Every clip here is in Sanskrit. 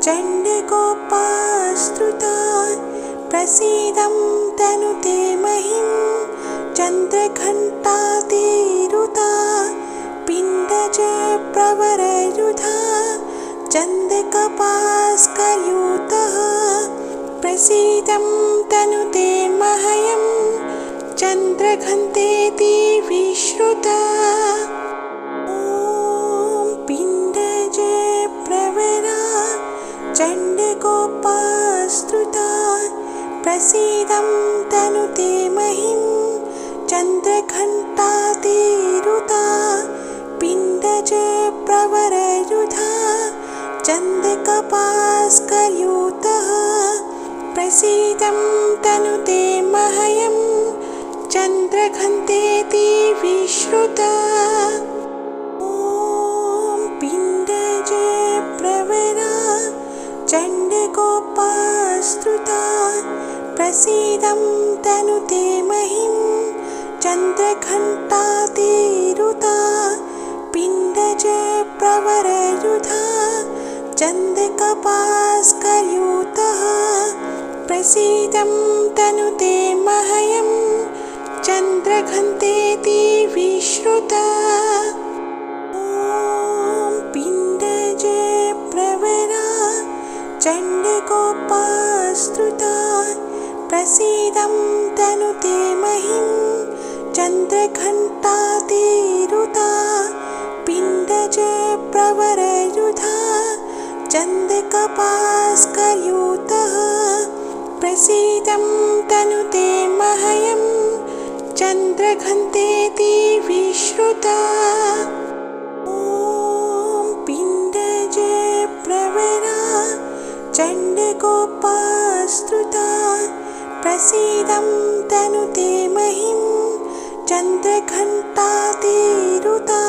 चण्डकोपास्तुता प्रसीदं तनुते महीं चन्द्रघण्टातिरुता पिण्डजप्रवरयुधा चन्द्रकपास्करयुतः प्रसीदं तनुते मह्यं चन्द्रघण्टेति विश्रुता ॐ पिण्डजप्रवरा चण्डकोपास्तुता प्रसीदं तनुते महीं चन्द्रघण्टातिरुता पिण्डजप्रवरयुधा चन्द्रकपास्करयुतः प्रसीदं तनुते मह्यं चन्द्रघण्टेति विश्रुता ॐ पिण्डजप्रवरा चण्डकोपास्तुता प्रसीदं तनुते महीं चन्द्रघण्टातिरुता पिण्डजप्रवरयुधा चन्द्रकपास्करयुतः प्रसीदं तनुते मह्यं चन्द्रघण्टेति विश्रुता ॐ पिण्डजप्रवरा चण्डकोपास्तुता प्रसीदं तनुते महीं चन्द्रघण्टातिरुता पिण्डजप्रवरयुधा चन्द्रकपास्करयुतः प्रसीदं तनुते मह्यं चन्द्रघण्टेति विश्रुता ॐ पिण्डजप्रवरा चण्डकोपास्तुता प्रसीदं तनुते महीं चन्द्रघण्टातिरुता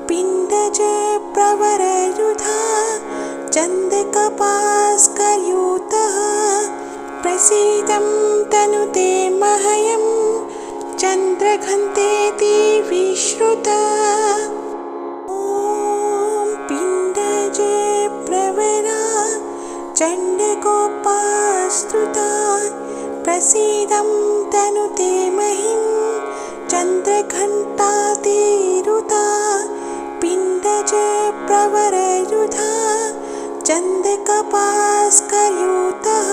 पिण्डजप्रवरयुधा चन्द्रकपास्करयुतः प्रसीदं तनुते मह्यं चन्द्रघण्टेति विश्रुता ॐ पिण्डजप्रवरा चण्डकोपास्तुता प्रसीदं तनुते महीं चन्द्रघण्टातिरुता पिण्डजप्रवरयुधा चन्द्रकपास्करयुतः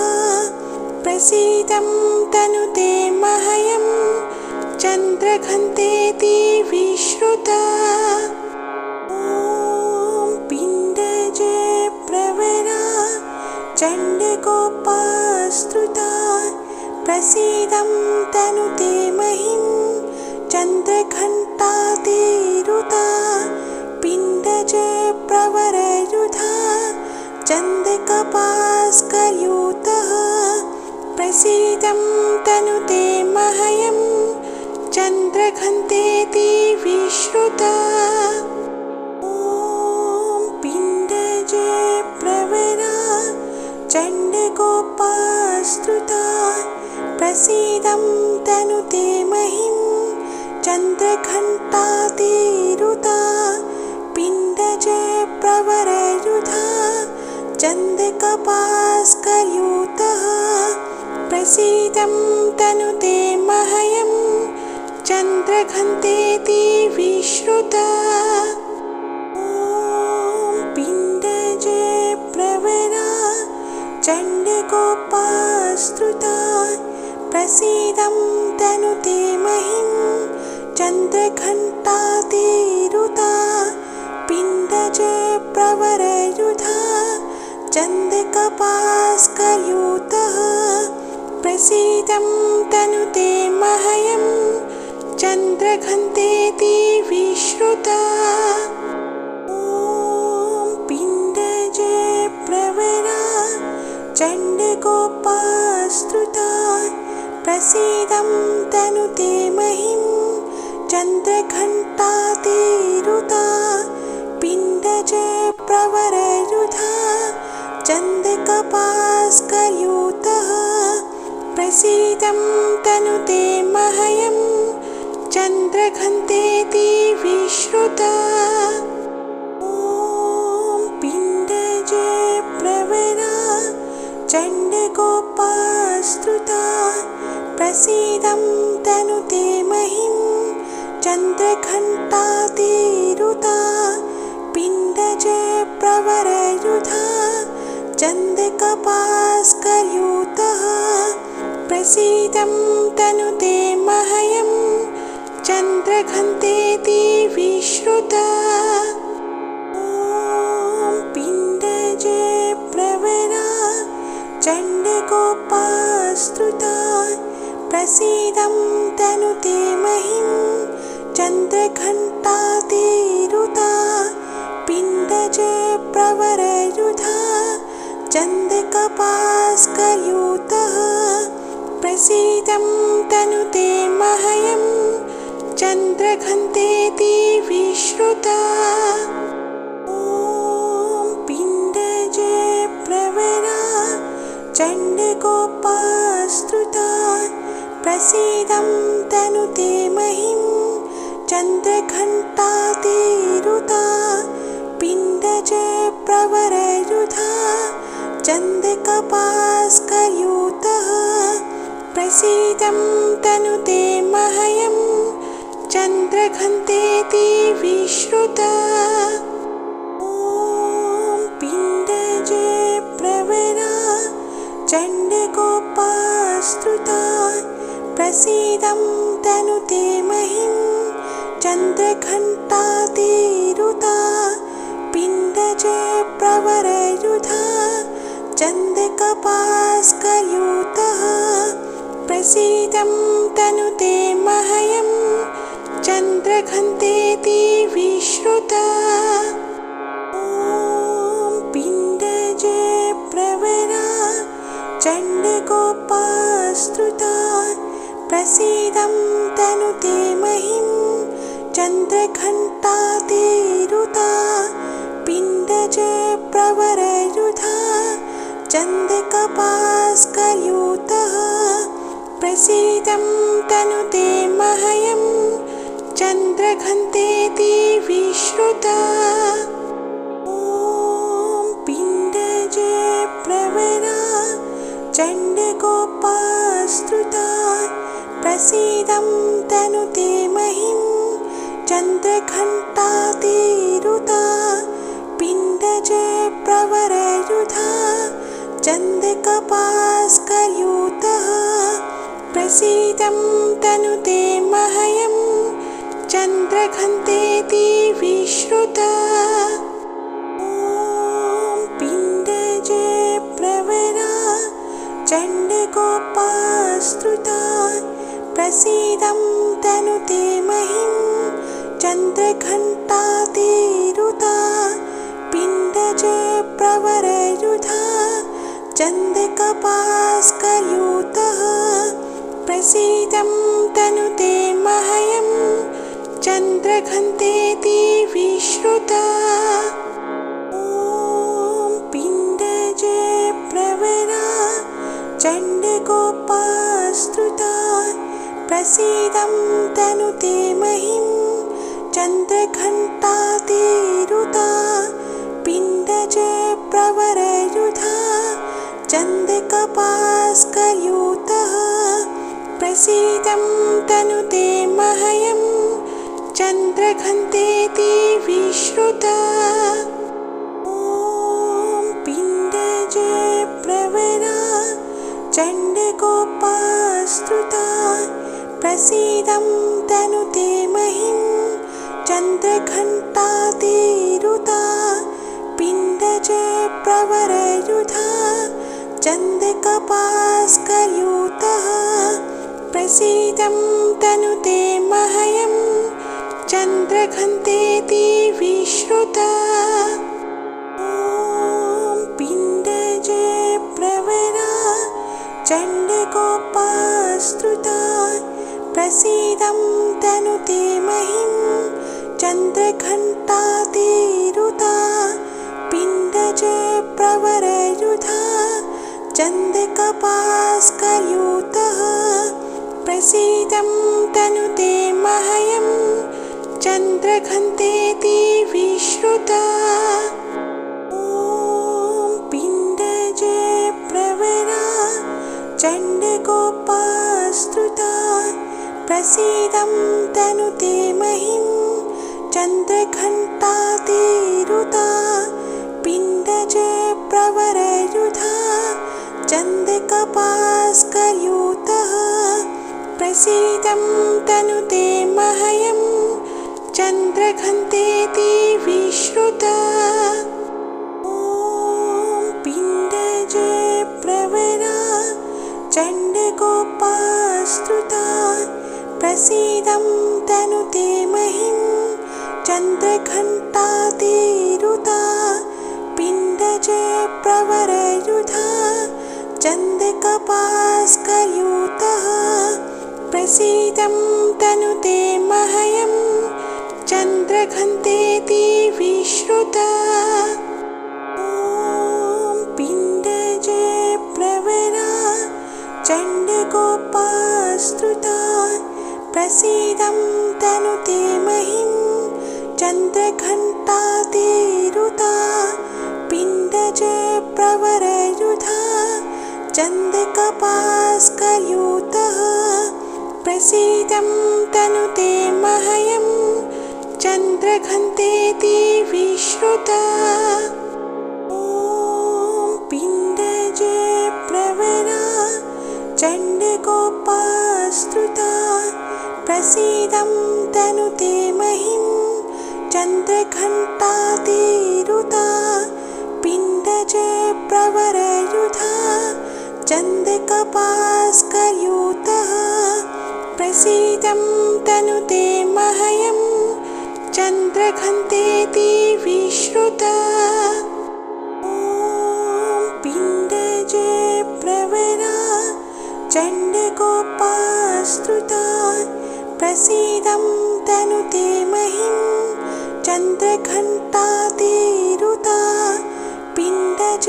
प्रसीदं तनुते मह्यं चन्द्रघण्टेति विश्रुता ॐ पिण्डजप्रवरा चण्डकोपास्तुता प्रसीदं तनुते महीं चन्द्रघण्टातिरुता पिण्डजप्रवरयुधा चन्द्रकपास्करयुतः प्रसीदं तनुते मह्यं चन्द्रघण्टेति विश्रुता ॐ पिण्डजप्रवरा चण्डकोपास्तुता प्रसीदं तनुते महीं चन्द्रघण्टातिरुता पिण्डजप्रवरयुधा चन्द्रकपास्करयुतः प्रसीदं तनुते मह्यं चन्द्रघण्टेति विश्रुता ॐ पिण्डजप्रवरा चण्डकोपास्तुता प्रसीदं तनुते महीं चन्द्रघण्टातिरुता पिण्डजप्रवरयुधा चन्द्रकपास्करयुतः प्रसीदं तनुते मह्यं चन्द्रघण्टेति विश्रुता ॐ पिण्डजप्रवरा चण्डकोपास्तुता प्रसीदं तनुते महीं चन्द्रघण्टातिरुता पिण्डजप्रवरयुधा चन्द्रकपास्करयुतः प्रसीदं तनुते मह्यं चन्द्रघण्टेति विश्रुता ॐ पिण्डजप्रवरा चन्द्रघण्टातिरुता पिण्डज प्रवरयुधा चन्द्रकपास्करयुतः प्रसीदं तनुते मह्यं चन्द्रघण्टेति विश्रुता ॐ पिण्डज प्रवरा चण्डकोपास्तुता प्रसीदं तनुते मह्यं चन्द्रघण्टातिरुता पिण्डज प्रवरयुधा चन्द्रकपास्करयुतः प्रसीदं तनुते मह्यं चन्द्रघण्टेति विश्रुता ॐ पिण्डज प्रवरा चण्डकोपास्तुता प्रसीदं तनुते मह्यं चन्द्रघण्टातिरुता पिण्डज प्रवरयुधा चन्द्रकपास्करयुतः प्रसीदं तनुते मह्यं चन्द्रघण्टेति विश्रुता ॐ पिण्डज प्रवरा चण्डकोपास्तुता प्रसीदं तनुते मह्यं चन्द्रघण्टातिरुता पिण्डज प्रवरयुधा चन्द्रकपास्करयुतः प्रसीदं तनुते मह्यं चन्द्रघण्टेति विश्रुता ॐ पिण्डज प्रवरा चण्डकोपास्तुता प्रसीदं तनुते मह्यं चन्द्रघण्टातिरुता पिण्डज प्रवरयुधा चन्द्रकपास्करयुतः प्रसीदं तनुते मह्यं चन्द्रघण्टेति विश्रुता ॐ पिण्डज प्रवरा चण्डकोपास्तुता प्रसीदं तनुते मह्यं चन्द्रघण्टातिरुता पिण्डज प्रवरयुधा चन्द्रकपास्करयुतः प्रसीदं तनुते मह्यं चन्द्रघण्टेति विश्रुता ॐ पिण्डज प्रवरा चण्डकोपास्तुता प्रसीदं तनुते मह्यं चन्द्रघण्टातिरुता पिण्डज प्रवरयुधा चन्द्रकपास्करयुतः प्रसीदं तनुते मह्यं चन्द्रघण्टेति विश्रुता ॐ पिण्डज प्रवरा चण्डकोपास्तुता प्रसीदं तनुते मह्यं चन्द्रघण्टातिरुता पिण्डज प्रवरयुधा चन्द्रकपास्करयुतः प्रसीदं तनुते मह्यं चन्द्रघण्टेति विश्रुता ॐ पिण्डज प्रवरा चण्डकोपास्तुता प्रसीदं तनुते मह्यं चन्द्रघण्टातिरुता पिण्डज प्रवरयुधा चन्द्रकपास्करयुतः प्रसीदं तनुते मह्यं चन्द्रघण्टेति विश्रुता ॐ पिण्डज प्रवरा चण्डकोपास्तुता प्रसीदं तनुते मह्यं चन्द्रघण्टातिरुता पिण्डज प्रवरयुधा चन्द्रकपास्करयुतः प्रसीदं तनुते मह्यं चन्द्रघण्टेति विश्रुता ॐ पिण्डज प्रवरा चण्डकोपास्तुता प्रसीदं तनुते महिं चन्द्रघण्टातिरुता पिण्डज प्रवरयुधा चन्द्रकपास्करयुतः प्रसीदं तनुते मह्यं चन्द्रघण्टेति विश्रुता ॐ पिण्डज प्रवरा चण्डकोपास्तुता प्रसीदं तनुते महिं चन्द्रघण्टातिरुता पिण्डज प्रवरयुधा चन्द्रकपास्करयुतः प्रसीदं तनुते मह्यं चन्द्रघण्टेति विश्रुता ॐ पिण्डज प्रवरा चण्डकोपास्तुता प्रसीदं तनुते महिं चन्द्रघण्टातिरुता पिण्डज प्रवरयुधा चन्द्रकपास्करयुतः प्रसीदं तनुते मह्यं चन्द्रघण्टेति विश्रुता ॐ पिण्डज प्रवरा चण्डकोपास्तुता प्रसीदं तनुते महिं चन्द्रघण्टातिरुता पिण्डज प्रवरयुधा चन्द्रकपास्करयुतः प्रसीदं तनुते मह्यं चन्द्रघण्टेति विश्रुता ॐ पिण्डज प्रवरा चण्डकोपास्तुता प्रसीदं तनुते महिं चन्द्रघण्टातिरुता पिण्डज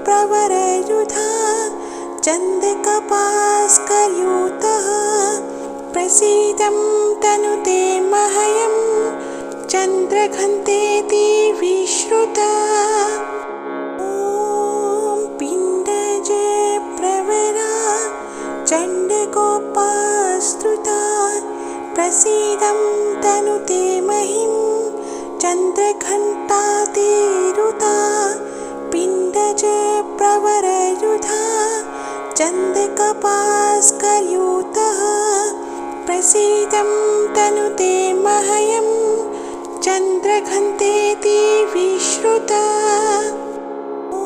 प्रवरयुधा चन्द्रकपास्करयुतः प्रसीदं तनुते मह्यं चन्द्रघण्टेति विश्रुता ॐ पिण्डज प्रवरा चण्डकोपास्तुता प्रसीदं तनुते महिं चन्द्रघण्टातिरुता पिण्डज प्रवरयुधा चन्द्रकपास्करयुतः प्रसीदं तनुते मह्यं चन्द्रघण्टेति विश्रुता ॐ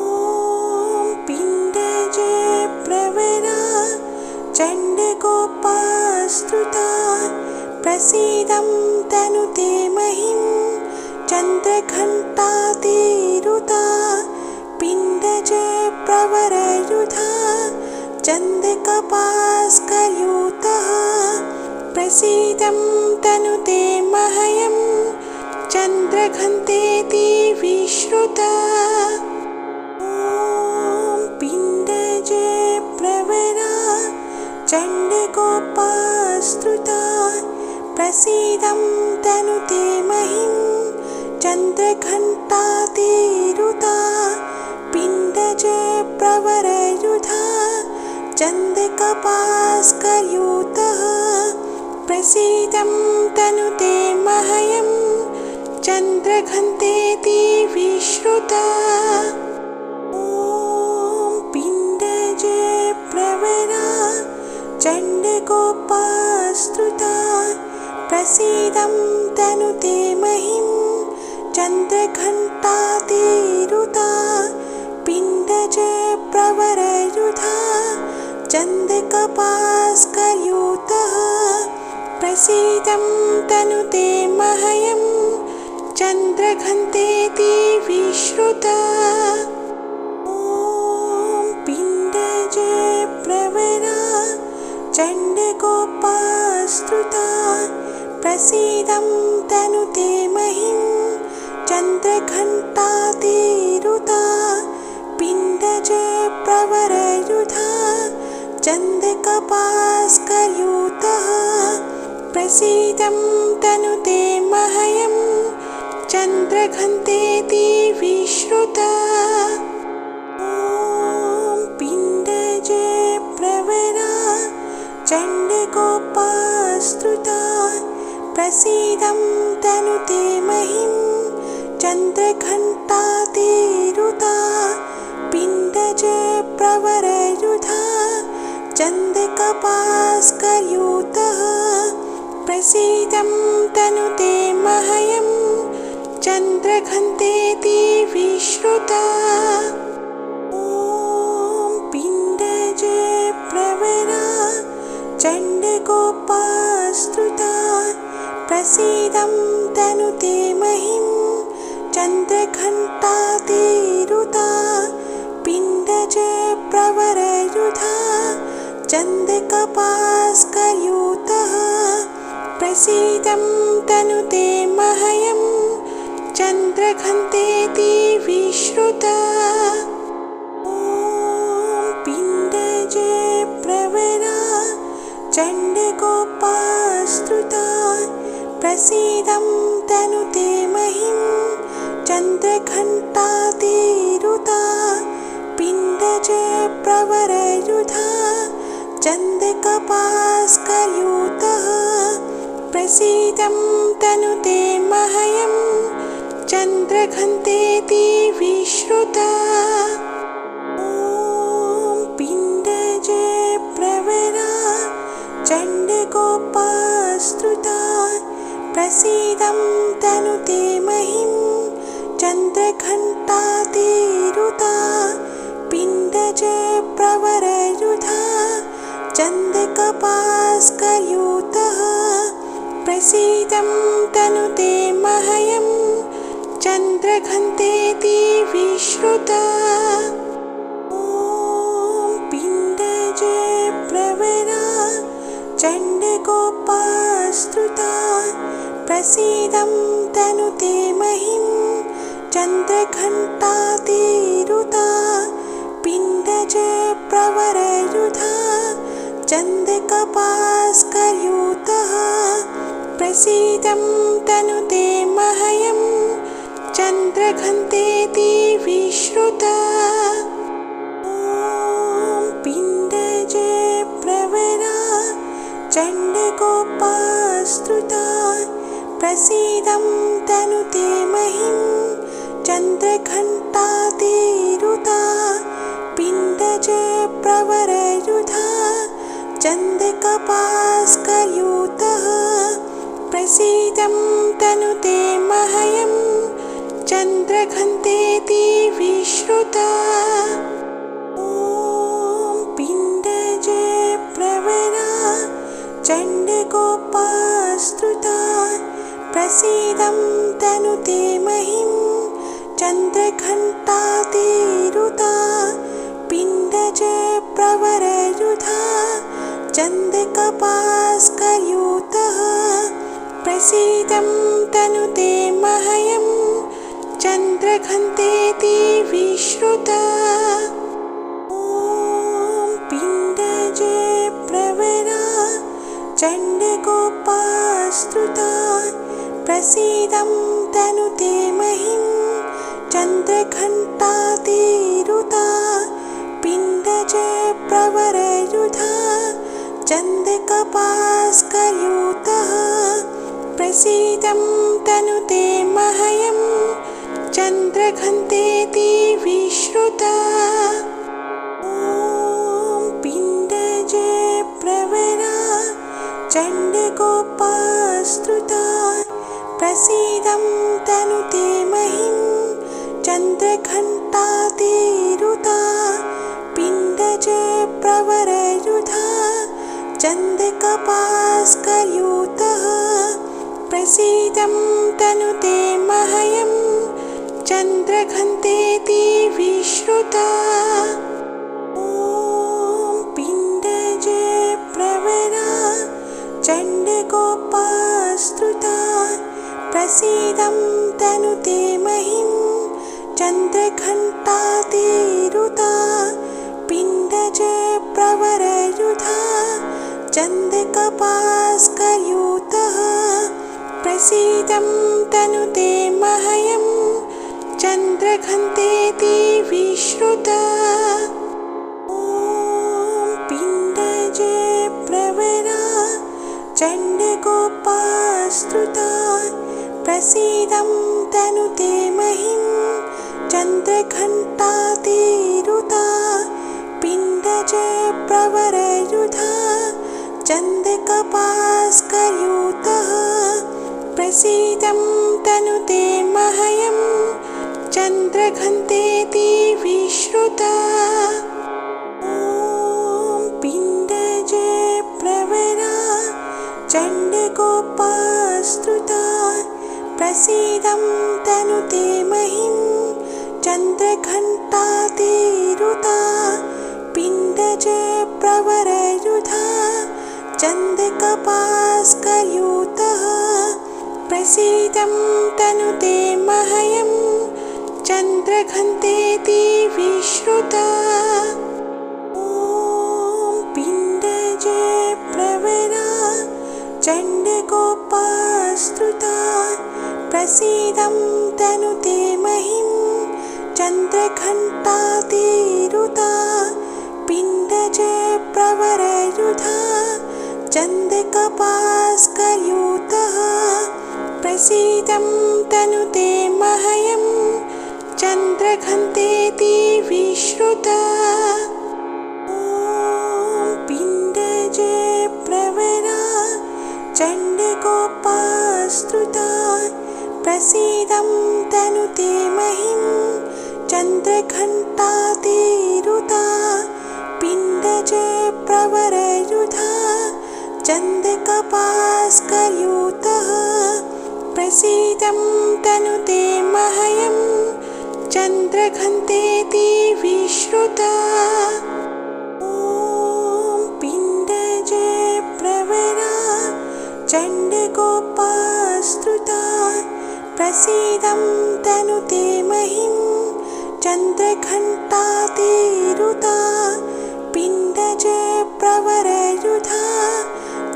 पिण्डज प्रवरा चण्डकोपास्तुता प्रसीदं तनुते महिं चन्द्रघण्टातिरुता पिण्डज प्रवरयुधा चन्द्रकपास्करयुतः प्रसीदं तनुते मह्यं चन्द्रघण्टेति विश्रुता ॐ पिण्डज प्रवरा चण्डकोपास्तुता प्रसीदं तनुते महिं चन्द्रघण्टातिरुता पिण्डज प्रवरयुधा चन्द्रकपास्करयुतः प्रसीदं तनुते मह्यं चन्द्रघण्टेति विश्रुता ॐ पिण्डज प्रवरा चण्डकोपास्तुता प्रसीदं तनुते महिं चन्द्रघण्टातिरुता पिण्डज प्रवरयुधा चन्द्रकपास्करयुतः प्रसीदं तनुते मह्यं चन्द्रघण्टेति विश्रुता ॐ पिण्डज प्रवरा चण्डकोपास्तुता प्रसीदं तनुते महिं चन्द्रघण्टातिरुता पिण्डज प्रवरयुधा चन्द्रकपास्करयुतः प्रसीदं तनुते मह्यं चन्द्रघण्टेति विश्रुता ॐ पिण्डज प्रवरा चण्डकोपास्तुता कोपास्तृता प्रसीदं तनुते महिं चन्द्रघण्टातिरुता पिण्डज प्रवरयुधा चन्द्रकपास्करयुतः प्रसीदं तनुते मह्यं चन्द्रघण्टेति विश्रुता ॐ पिण्डज प्रवरा चण्डकोपास्तृता प्रसीदं तनुते महिं चन्द्रघण्टातिरुता पिण्डज प्रवरयुधा चन्द्रकपास्करयुतः प्रसीदं तनुते मह्यं चन्द्रघण्टेति विश्रुता ॐ पिण्डज प्रवरा चण्डकोपास्तृता प्रसीदं तनुते महिं चन्द्रघण्टातिरुता पिण्डज प्रवरयुधा चन्द्रकपास्करयुतः प्रसीदं तनुते मह्यं चन्द्रघण्टेति विश्रुता ॐ पिण्डज प्रवरा चण्डकोपास्तृता प्रसीदं तनुते महिं चन्द्रघण्टातिरुता पिण्डज प्रवरयुधा चन्द्रकपास्करयुतः प्रसीदं तनुते मह्यं चन्द्रघण्टेति विश्रुता ॐ पिण्डज प्रवरा चण्डकोपास्तृता प्रसीदं तनुते महिं चन्द्रघण्टातिरुता पिण्डज प्रवरयुधा चन्द्रकपास्करयुतः प्रसीदं तनुते मह्यं चन्द्रघण्टेति विश्रुता ॐ पिण्डज प्रवरा चण्डकोपास्तृता प्रसीदं तनुते महिं चन्द्रघण्टातिरुता पिण्डज प्रवरयुधा चन्द्रकपास्करयुतः प्रसीदं तनुते मह्यं चन्द्रघण्टेति विश्रुता ॐ पिण्डज प्रवरा चण्डकोपास्तृता प्रसीदं तनुते महिं चन्द्रघण्टातिरुता पिण्डज प्रवरयुधा चन्द्रकपास्करयुतः प्रसीदं तनुते मह्यं चन्द्रघण्टेति विश्रुता ॐ पिण्डज प्रवरा चण्डकोपास्तृता प्रसीदं तनुते महिं चन्द्रघण्टातिरुता पिण्डज प्रवरयुधा चन्द्रकपास्करयुतः प्रसीदं तनुते मह्यं चन्द्रघण्टेति विश्रुता ॐ पिण्डज प्रवरा चण्डकोपास्तृता प्रसीदं तनुते महिं चन्द्रघण्टातिरुता पिण्डज प्रवरयुधा चन्द्रकपास्करयुतः प्रसीदं तनुते मह्यं चन्द्रघण्टेति विश्रुता ॐ पिण्डज प्रवरा चण्डकोपास्तृता प्रसीदं तनुते महिं चन्द्रघण्टातिरुता पिण्डज प्रवरयुधा चन्द्रकपास्करयुतः प्रसीदं तनुते मह्यं चन्द्रघण्टेति विश्रुता ॐ पिण्डज प्रवरा चण्ड प्रसीदं तनुते महिं चन्द्रघण्टातिरुता पिण्डज प्रवरयुधा चन्द्रकपास्करयुतः प्रसीदं तनुते मह्यं चन्द्रघण्टेति विश्रुता ॐ पिण्डज प्रवरा चण्डकोपास्तुता प्रसीदं तनुते महिं चन्द्रघण्टातिरुता पिण्डज प्रवरयुधा चन्द्रकपास्करयुतः प्रसीदं तनुते मह्यं चन्द्रघण्टेति विश्रुता ॐ पिण्डज प्रवरा चण्डकोपास्तुता प्रसीदं तनुते महिं चन्द्रघण्टातिरुता पिण्डज प्रवरयुधा चन्द्रकपास्करयुतः प्रसीदं तनुते मह्यं चन्द्रघण्टेति विश्रुता ॐ पिण्डज प्रवरा चण्डकोपास्तुता प्रसीदं तनुते महिं चन्द्रघण्टातिरुता पिण्डज प्रवरयुधा चन्द्रकपास्करयुतः प्रसीदं तनुते मह्यं चन्द्रघण्टेति विश्रुता ॐ पिण्डज प्रवरा चण्डकोपास्तुता प्रसीदं तनुते महिं चन्द्रघण्टातिरुता पिण्डज प्रवरयुधा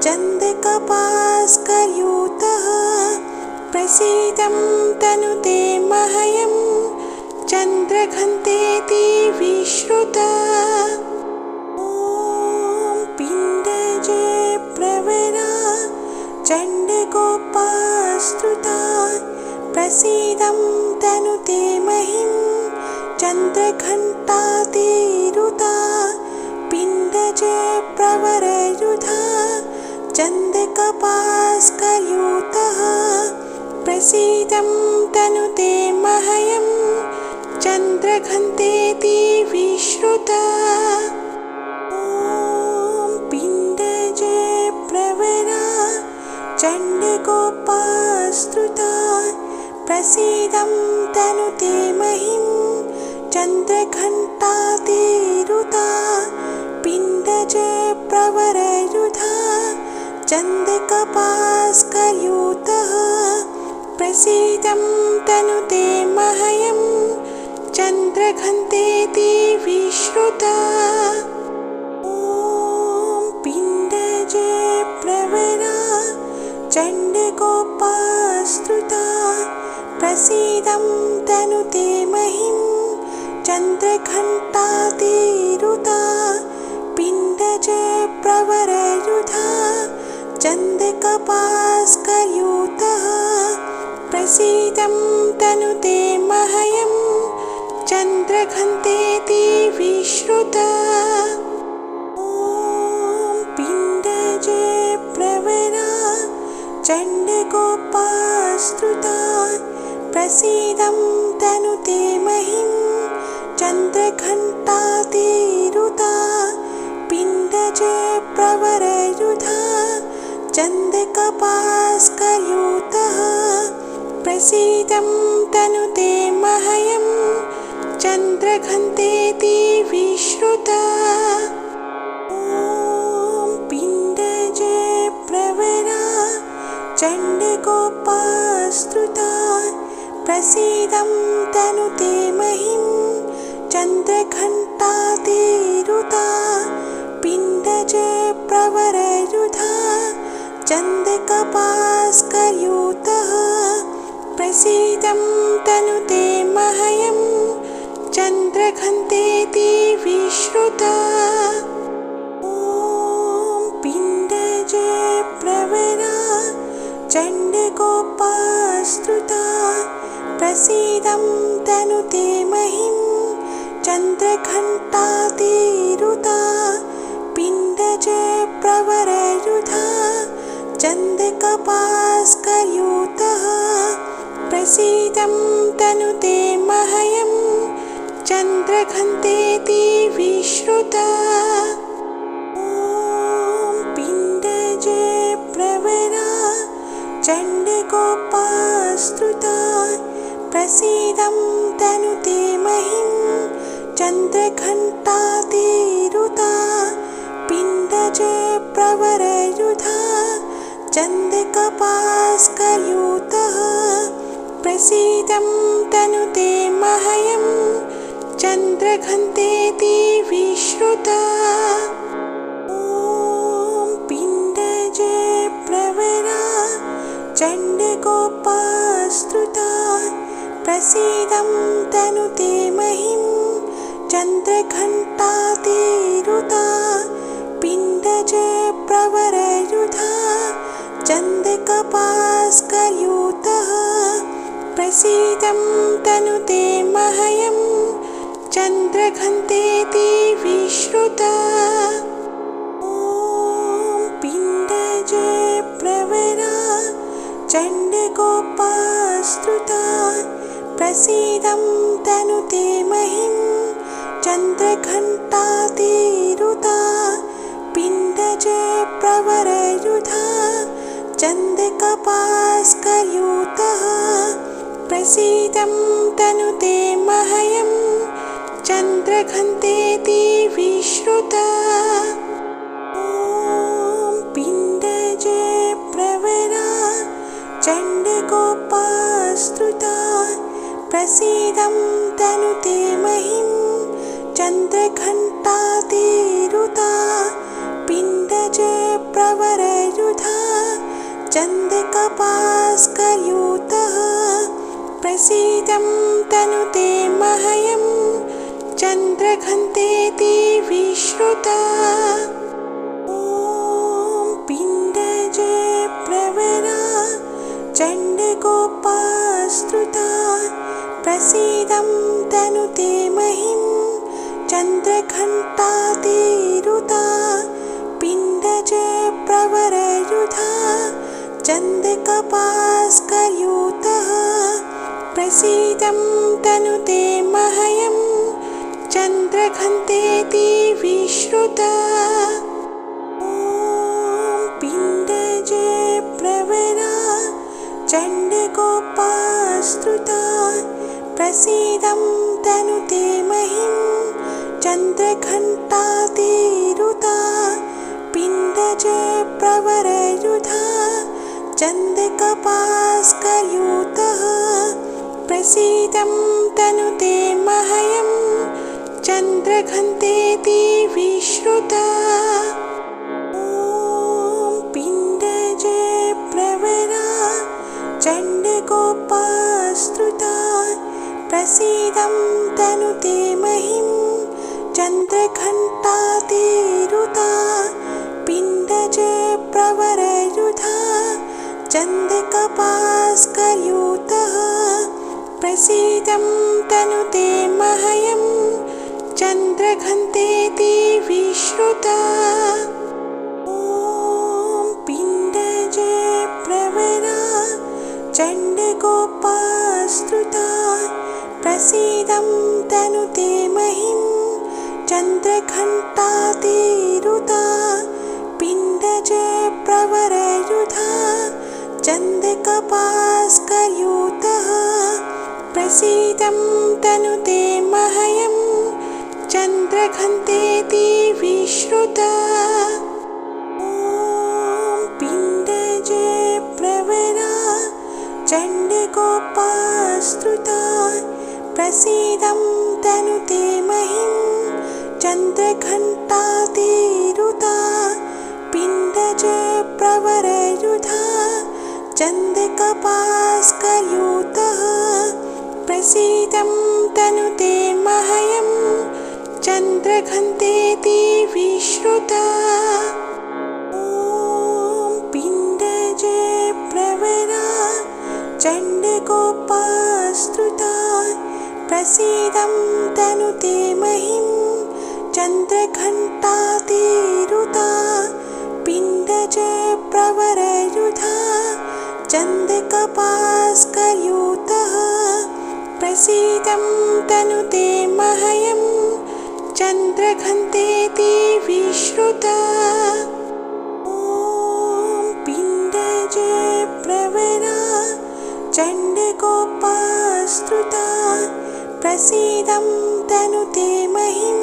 चन्द्रकपास्करयुतः प्रसीदं तनुते मह्यं चन्द्रघण्टेति विश्रुता ॐ पिण्डज प्रवरा चण्डकोपास्तुता प्रसीदं तनुते महिं चन्द्रघण्टातिरुता पिण्डज प्रवरयुधा चन्द्रकपास्करयुतः प्रसीदं तनुते मह्यं चन्द्रघण्टेति विश्रुता ॐ पिण्डज प्रवरा चण्डकोपास्तुता प्रसीदं तनुते महिं चन्द्रघण्टातिरुता पिण्डज प्रवरयुधा चन्द्रकपास्करयुतः प्रसीदं तनुते मह्यं चन्द्रघण्टेति विश्रुता ॐ पिण्डज प्रवरा चण्डकोपास्तुता प्रसीदं तनुते महिं चन्द्रघण्टातिरुता पिण्डज प्रवरयुधा चन्द्रकपास्करयुतः प्रसीदं तनुते मह्यं चन्द्रघण्टेति विश्रुता ॐ पिण्डज प्रवरा चण्डकोपास्तुता प्रसीदं तनुते महिं चन्द्रघण्टातिरुता पिण्डज प्रवरयुधा चन्द्रकपास्करयुतः प्रसीदं तनुते मह्यं चन्द्रघण्टेति विश्रुता ॐ पिण्डज प्रवरा चण्डकोपास्तुता प्रसीदं तनुते महिं चन्द्रघण्टातिरुता पिण्डज प्रवरयुधा चन्द्रकपास्करयुतः प्रसीदं तनुते मह्यं चन्द्रघण्टेति विश्रुता ॐ पिण्डज प्रवरा चण्डकोपास्तुता प्रसीदं तनुते महीं चन्द्रघण्टातिरुता पिण्डज प्रवरयुधा चन्द्रकपास्कर्यूतः प्रसीदं तनुते मह्यं चन्द्रघण्टेति विश्रुता ॐ पिण्डज प्रवरा चण्डकोपास्तुता प्रसीदं तनुते महीं चन्द्रघण्टातिरुता पिण्डज प्रवरयुधा चन्द्रकपास्कर्यूतः प्रसीदं तनुते मह्यं चन्द्रघण्टेति विश्रुता ॐ पिण्डज प्रवरा चण्डकोपास्तुता प्रसीदं तनुते महीं चन्द्रघण्टातिरुता पिण्डज प्रवरयुधा चन्द्रकपास्कर्यूतः प्रसीदं तनुते मह्यं चन्द्रघण्टेति विश्रुता ॐ पिण्डज प्रवरा चण्डकोपास्तुता प्रसीदं तनुते महीं चन्द्रघण्टातिरुता पिण्डज प्रवरयुधा चन्द्रकपास्कर्यूतः प्रसीदं तनुते मह्यं चन्द्रघण्टेति विश्रुता ॐ पिण्डज प्रवरा चण्डकोपास्तुता प्रसीदं तनुते महीं चन्द्रघण्टातिरुता पिण्डज प्रवरयुधा चन्द्रकपास्कर्यूतः प्रसीदं तनुते मह्यं चन्द्रघण्टेति विश्रुता ॐ पिण्डज प्रवरा चण्डकोपास्तुता प्रसीदं तनुते महीं चन्द्रघण्टातिरुता पिण्डज प्रवरयुधा चन्द्रकपास्कर्यूतः प्रसीदं तनुते मह्यं चन्द्रघण्टेति विश्रुता ॐ पिण्डज प्रवरा चण्डकोपास्तुता प्रसीदं तनुते महीं चन्द्रघण्टातिरुता पिण्डज प्रवरयुधा चन्द्रकपास्कर्यूतः प्रसीदं तनुते मह्यं चन्द्रघण्टेति विश्रुता ॐ पिण्डज प्रवरा चण्डकोपास्तुता प्रसीदं तनुते महीं चन्द्रघण्टातिरुता पिण्डज प्रवरयुधा चन्द्रकपास्कर्यूतः प्रसीदं तनुते मह्यं चन्द्रघण्टेति विश्रुता ॐ पिण्डज प्रवरा चण्डकोपास्तुता प्रसीदं तनुते महीं चन्द्रघण्टातिरुता पिण्डज प्रवरयुधा चन्द्रकपास्कर्यूतः प्रसीदं तनुते मह्यं चन्द्रघण्टेति विश्रुता ॐ पिण्डज प्रवरा चण्डकोपास्तुता प्रसीदं तनुते महीं चन्द्रघण्टातिरुता पिण्डज प्रवरयुधा चन्द्रकपास्कर्यूतः प्रसीदं तनुते मह्यं चन्द्रघण्टेति विश्रुता ॐ पिण्डज प्रवरा चण्ड चण्डकोपास्तुता प्रसीदं तनुते महिं चन्द्रघण्टातिरुता पिण्डज प्रवरयुधा चन्द्रकपास्करयुतः प्रसीदं तनुते मह्यं चन्द्रघण्टेति विश्रुता ॐ पिण्डज प्रवरा चण्डकोपास्तुता प्रसीदं तनुते महिं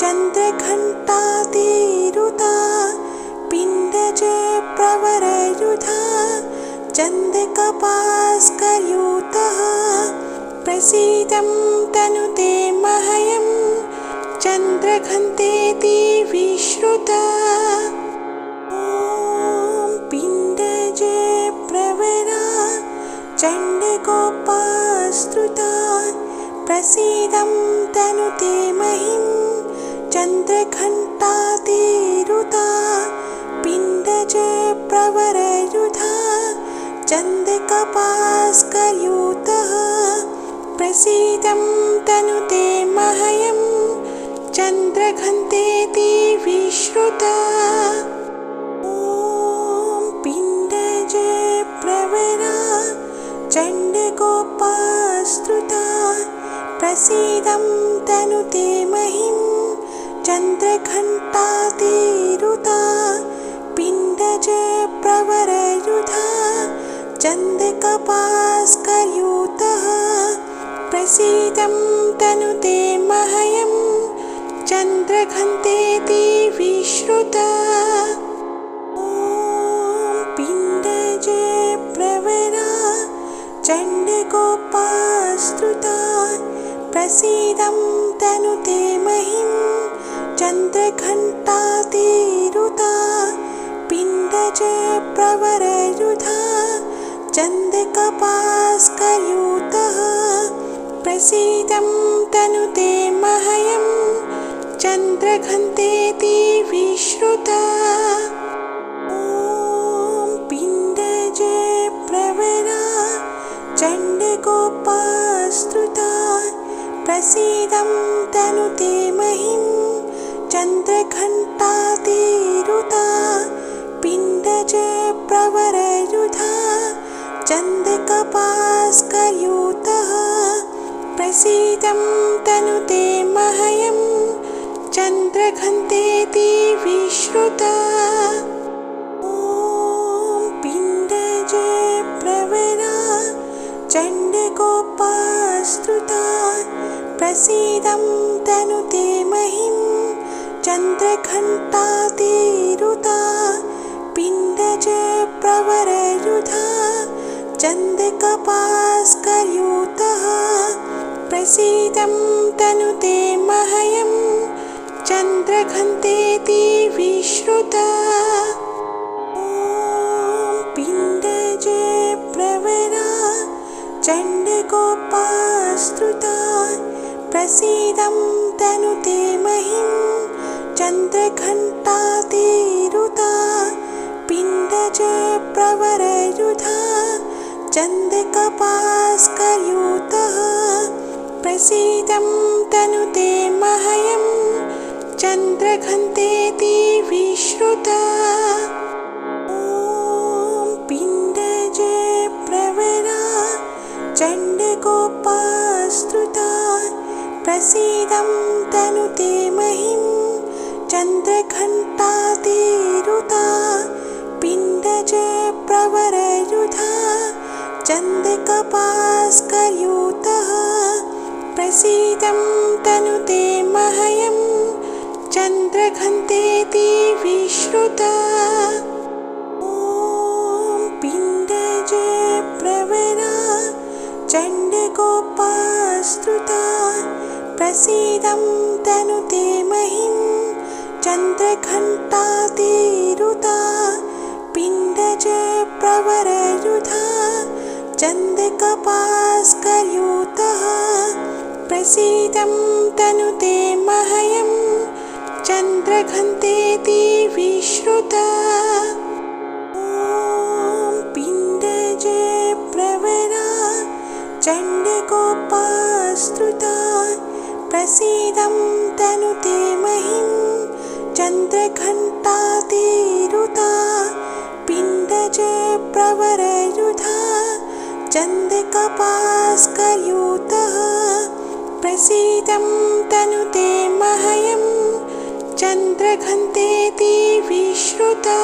चन्द्रघण्टातिरुता पिण्डज प्रवरयुधा चन्द्रकपास्करयुतः प्रसीदं तनुते मह्यं चन्द्रघण्टेति विश्रुता ॐ पिण्डज प्रवरा चण्डकोपास्तुता प्रसीदं तनुते महिं चन्द्रघण्टातिरुता पिण्डज प्रवरयुधा चन्द्रकपास्करयुतः प्रसीदं तनुते मह्यं चन्द्रघण्टेति विश्रुता ॐ पिण्डज प्रवरा चण्डकोपास्तुता प्रसीदं तनुते महिं चन्द्रघण्टातिरुता पिण्डज प्रवरयुधा चन्द्रकपास्करयुतः प्रसीदं तनुते मह्यं चन्द्रघण्टेति विश्रुता ॐ पिण्डज प्रवरा चण्डकोपास्तुता प्रसीदं तनुते महिं चन्द्रघण्टातिरुता पिण्डज प्रवरयुधा चन्द्रकपास्करयुतः प्रसीदं तनुते मह्यं चन्द्रघण्टेति विश्रुता ॐ पिण्डज प्रवरा चण्डकोपास्तुता प्रसीदं तनुते महिं चन्द्रघण्टातिरुता पिण्डज प्रवरयुधा चन्द्रकपास्करयुतः प्रसीदं तनुते मह्यं चन्द्रघण्टेति विश्रुता ॐ पिण्डज प्रवरा चण्डकोपास्तुता प्रसीदं तनुते महिं चन्द्रघण्टातिरुता पिण्डज प्रवरयुधा चन्द्रकपास्करयुतः प्रसीदं तनुते मह्यं चन्द्रघण्टेति विश्रुता ॐ पिण्डज प्रवरा चण्डकोपास्तुता प्रसीदं तनुते महिं चन्द्रघण्टातिरुता पिण्डज प्रवरयुधा चन्द्रकपास्करयुतः प्रसीदं तनुते मह्यं चन्द्रघण्टेति विश्रुता ॐ पिण्डज प्रवरा चण्डकोपास्तुता प्रसीदं तनुते महिं चन्द्रघण्टातिरुता पिण्डज प्रवरयुधा चन्द्रकपास्करयुतः प्रसीदं तनुते मह्यं चन्द्रघण्टेति विश्रुता ॐ पिण्डज प्रवरा चण्डकोपास्तुता प्रसीदं तनुते महिं चन्द्रघण्टातिरुता पिण्डज प्रवरयुधा चन्द्रकपास्करयुतः प्रसीदं तनुते मह्यं चन्द्रघण्टेति विश्रुता ॐ पिण्डज प्रवरा चन्द्रघण्टातिरुता पिण्डज प्रवरयुधा चन्द्रकपास्कर्यूतः प्रसीदं तनुते मह्यं चन्द्रघण्टेति विश्रुता।